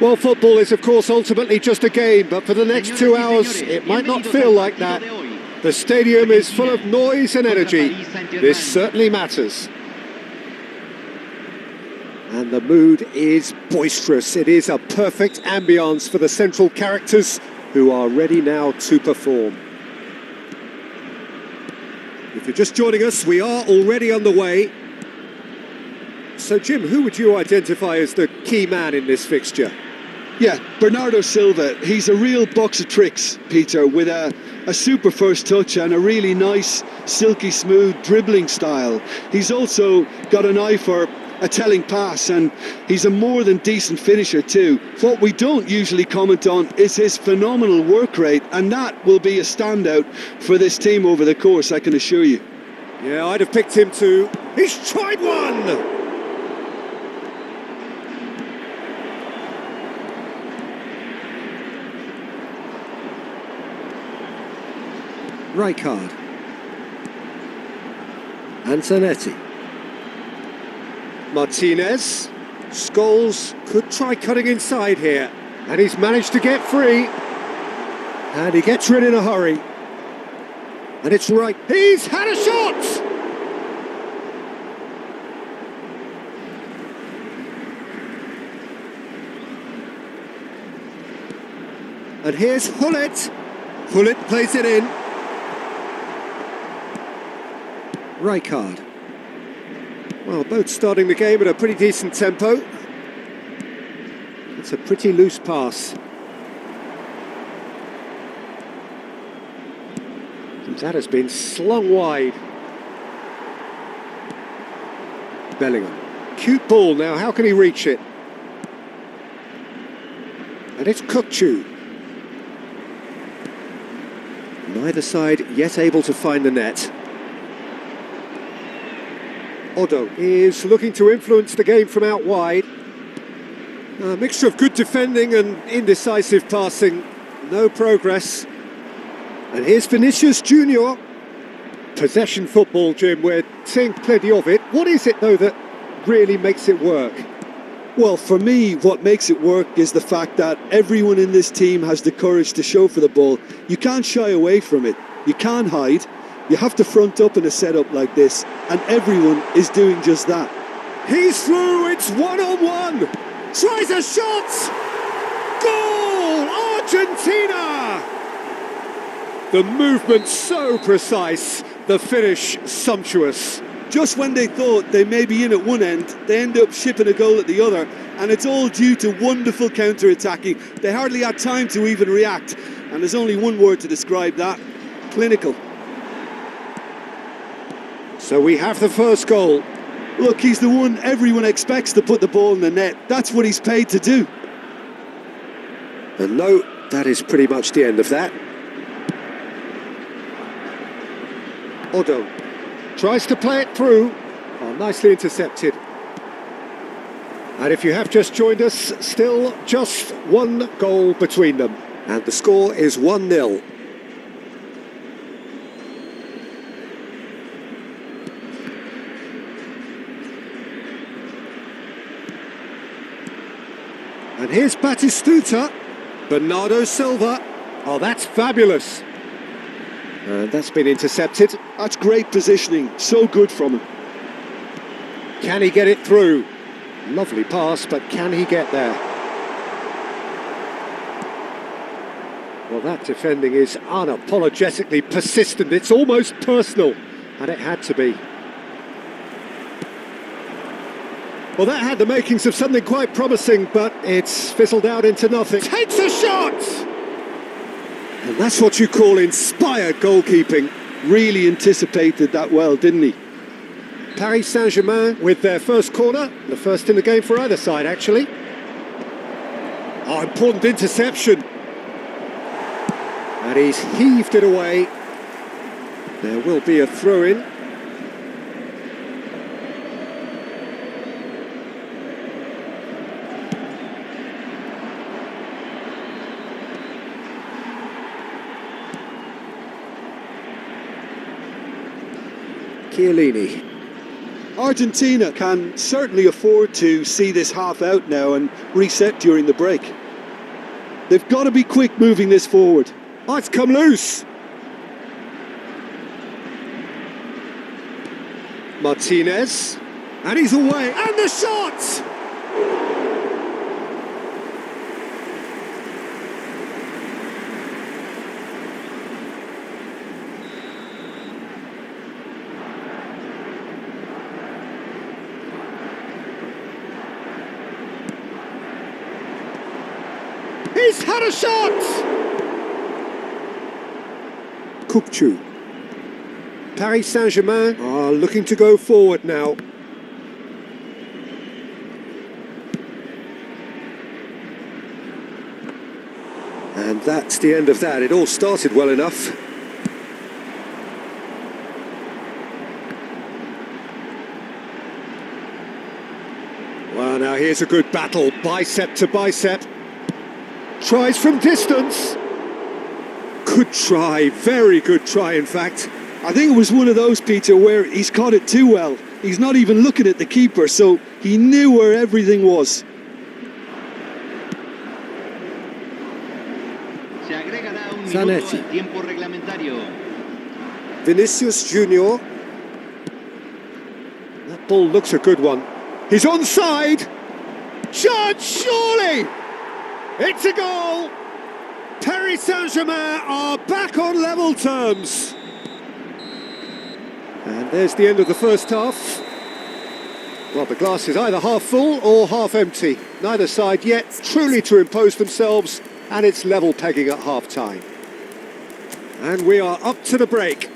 Well, football is, of course, ultimately just a game, but for the next 2 hours, it might not feel like that. The stadium is full of noise and energy. This certainly matters. And the mood is boisterous. It is a perfect ambience for the central characters who are ready now to perform. If you're just joining us, we are already underway. So, Jim, who would you identify as the key man in this fixture? Yeah, Bernardo Silva. He's a real box of tricks, Peter, with a super first touch and a really nice, silky smooth dribbling style. He's also got an eye for a telling pass, and he's a more than decent finisher too. What we don't usually comment on is his phenomenal work rate, and that will be a standout for this team over the course, I can assure you. Yeah, I'd have picked him too. He's tried one! Rijkaard. Antonetti. Martinez. Scholes could try cutting inside here. And he's managed to get free. And he gets rid in a hurry. And it's right. He's had a shot! And here's Hullet. Hullet plays it in. Rijkaard. Well, both starting the game at a pretty decent tempo. It's a pretty loose pass. And that has been slung wide. Bellingham. Cute ball now, how can he reach it? And it's Kukçu. Neither side yet able to find the net. Odo is looking to influence the game from out wide. A mixture of good defending and indecisive passing. No progress. And here's Vinicius Junior. Possession football, Jim. We're seeing plenty of it. What is it, though, that really makes it work? Well, for me, what makes it work is the fact that everyone in this team has the courage to show for the ball. You can't shy away from it. You can't hide. You have to front up in a setup like this, and everyone is doing just that. He's through, it's one-on-one! Tries a shot! Goal! Argentina! The movement so precise, the finish sumptuous. Just when they thought they may be in at one end, they end up shipping a goal at the other, and it's all due to wonderful counter-attacking. They hardly had time to even react, and there's only one word to describe that: clinical. So we have the first goal. Look, he's the one everyone expects to put the ball in the net. That's what he's paid to do. And no, that is pretty much the end of that. Odo tries to play it through. Oh, nicely intercepted. And if you have just joined us, still just one goal between them. And the score is 1-0. And here's Batistuta. Bernardo Silva. Oh, that's fabulous. And that's been intercepted. That's great positioning. So good from him. Can he get it through? Lovely pass, but can he get there? Well, that defending is unapologetically persistent. It's almost personal. And it had to be. Well, that had the makings of something quite promising, but it's fizzled out into nothing. Takes a shot! And that's what you call inspired goalkeeping. Really anticipated that well, didn't he? Paris Saint-Germain with their first corner. The first in the game for either side, actually. Oh, important interception. And he's heaved it away. There will be a throw-in. Chiellini. Argentina can certainly afford to see this half out now and reset during the break. They've got to be quick moving this forward. Oh, it's come loose. Martinez. And he's away. And the shot! He's had a shot! Kukçu. Paris Saint-Germain are looking to go forward now. And that's the end of that. It all started well enough. Well, now here's a good battle, bicep to bicep. Tries from distance. Good try, very good try in fact. I think it was one of those, Peter, where he's caught it too well. He's not even looking at the keeper, so he knew where everything was. Zanetti. Vinicius Junior. That ball looks a good one. He's onside. Shot, surely! It's a goal! Paris Saint-Germain are back on level terms. And there's the end of the first half. Well, the glass is either half full or half empty. Neither side yet truly to impose themselves, and it's level pegging at half-time. And we are up to the break.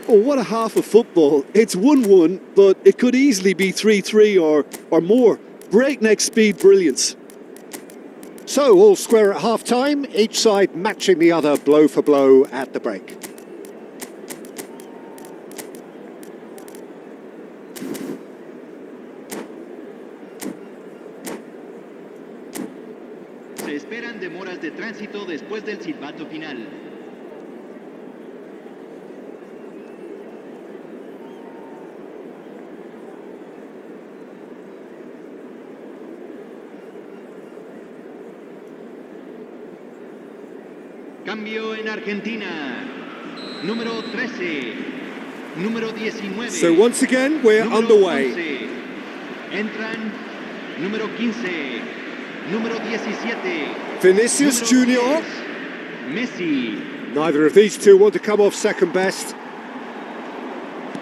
Oh, what a half of football. It's 1-1, but it could easily be 3-3 or more. Breakneck speed brilliance. So, all square at half-time, each side matching the other blow for blow at the break. Se esperan demoras de tránsito después del silbato final. Cambio en Argentina. Número 13. Número 19. So once again, we're underway. 11. Entran número 15. Número 17. Vinicius número Junior. 10, MESSI. Neither of these two want to come off second best.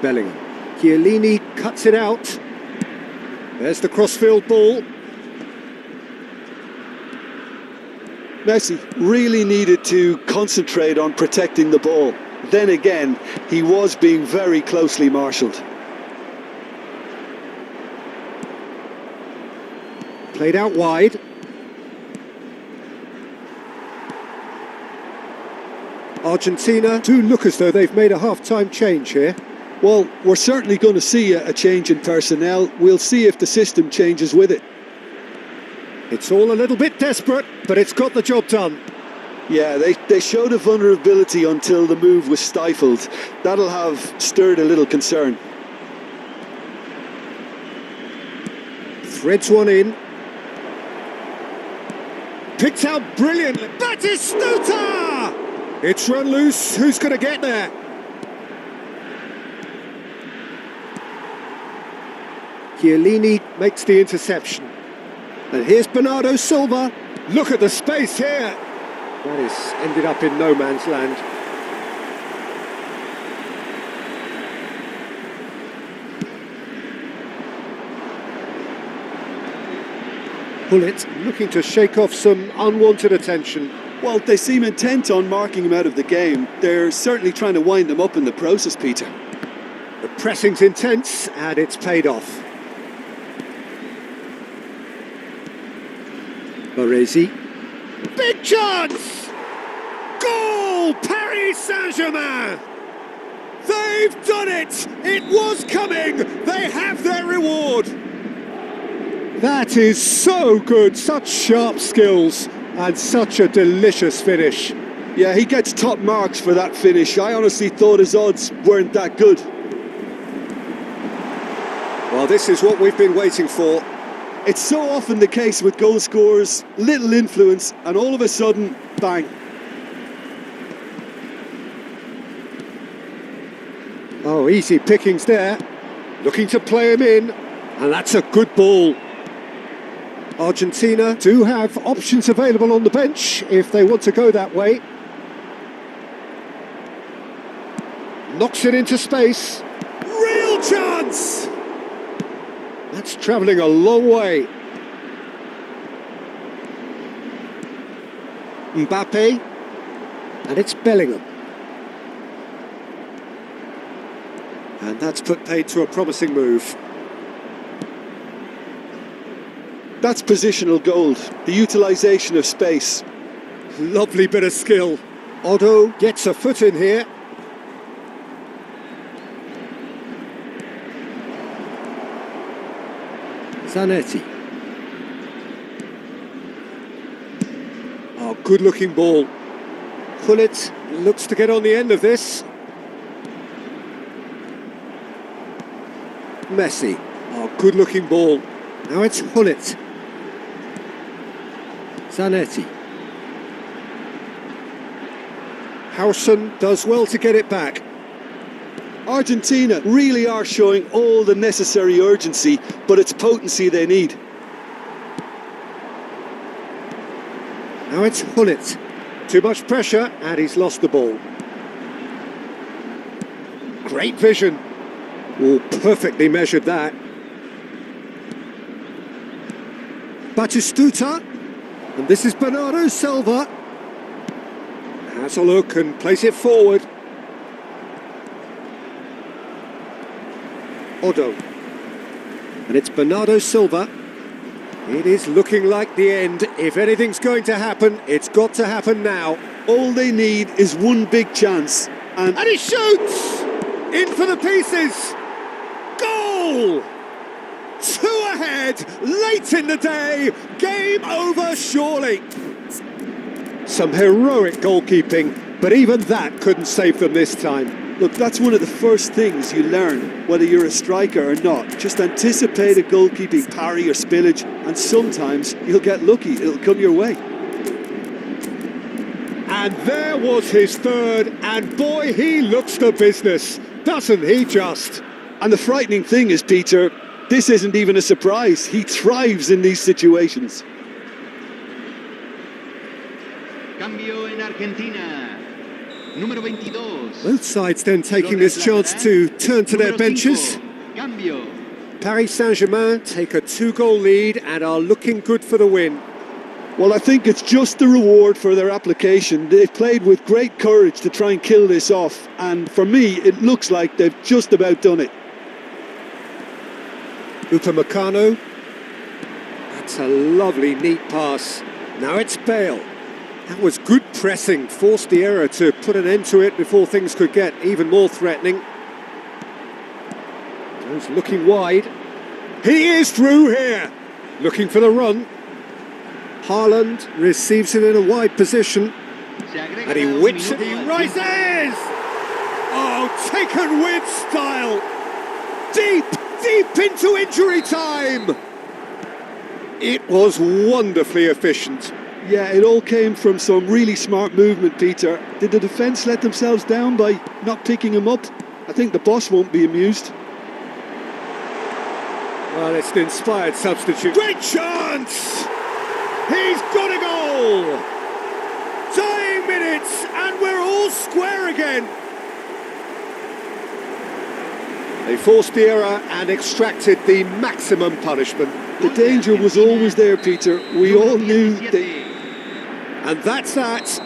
Bellingham. Chiellini cuts it out. There's the crossfield ball. Messi really needed to concentrate on protecting the ball. Then again, he was being very closely marshalled. Played out wide. Argentina do look as though they've made a half-time change here. Well, we're certainly going to see a change in personnel. We'll see if the system changes with it. It's all a little bit desperate, but it's got the job done. Yeah, they showed a vulnerability until the move was stifled. That'll have stirred a little concern. Threads one in. Picked out brilliantly. Batistuta! It's run loose. Who's going to get there? Chiellini makes the interception. And here's Bernardo Silva. Look at the space here. That is ended up in no man's land. Bullet looking to shake off some unwanted attention. Well, they seem intent on marking him out of the game. They're certainly trying to wind him up in the process, Peter. The pressing's intense and it's paid off. Baresi. Big chance! Goal! Paris Saint-Germain! They've done it! It was coming! They have their reward! That is so good, such sharp skills and such a delicious finish. Yeah, he gets top marks for that finish. I honestly thought his odds weren't that good. Well, Well, this is what we've been waiting for. It's so often the case with goal scorers, little influence, and all of a sudden, bang. Oh, easy pickings there. Looking to play him in, and that's a good ball. Argentina do have options available on the bench if they want to go that way. Knocks it into space. Real chance! That's travelling a long way. Mbappe, and it's Bellingham. And that's put paid to a promising move. That's positional gold, the utilisation of space. Lovely bit of skill. Otto gets a foot in here. Zanetti. Oh, good looking ball. Gullit looks to get on the end of this. Messi. Oh, good looking ball. Now it's Gullit. Zanetti. Howson does well to get it back. Argentina really are showing all the necessary urgency, but it's potency they need. Now it's Gullit. Too much pressure, and he's lost the ball. Great vision. Oh, perfectly measured that. Batistuta. And this is Bernardo Silva. Has a look and plays it forward. Otto. And it's Bernardo Silva. It is looking like the end. If anything's going to happen, it's got to happen now. All they need is one big chance. And he shoots! In for the pieces! Goal! 2 ahead, late in the day, game over surely. Some heroic goalkeeping, but even that couldn't save them this time. look, that's one of the first things you learn, whether you're a striker or not. Just anticipate a goalkeeping parry or spillage, and sometimes you'll get lucky, it'll come your way. And there was his third, and boy, he looks the business, doesn't he just? And the frightening thing is, Peter, this isn't even a surprise. He thrives in these situations. Cambio en Argentina. Número 22. Both sides then taking this chance to turn to their benches. Cambio. Paris Saint-Germain take a 2-goal lead and are looking good for the win. Well, I think it's just the reward for their application. They've played with great courage to try and kill this off, and for me, it looks like they've just about done it. Upamecano. That's a lovely, neat pass. Now it's Bale. That was good pressing, forced the error to put an end to it before things could get even more threatening. He's looking wide. He is through here. Looking for the run. Haaland receives it in a wide position. And he whips it, he rises! Oh, taken with style! Deep into injury time! It was wonderfully efficient. Yeah, it all came from some really smart movement, Peter. Did the defence let themselves down by not picking him up? I think the boss won't be amused. Well, it's an inspired substitute. Great chance! He's got a goal! Dying minutes, and we're all square again. They forced the error and extracted the maximum punishment. The danger was always there, Peter. We all knew that. And that's that.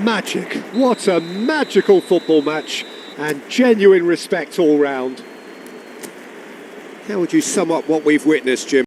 Magic. What a magical football match, and genuine respect all round. How would you sum up what we've witnessed, Jim?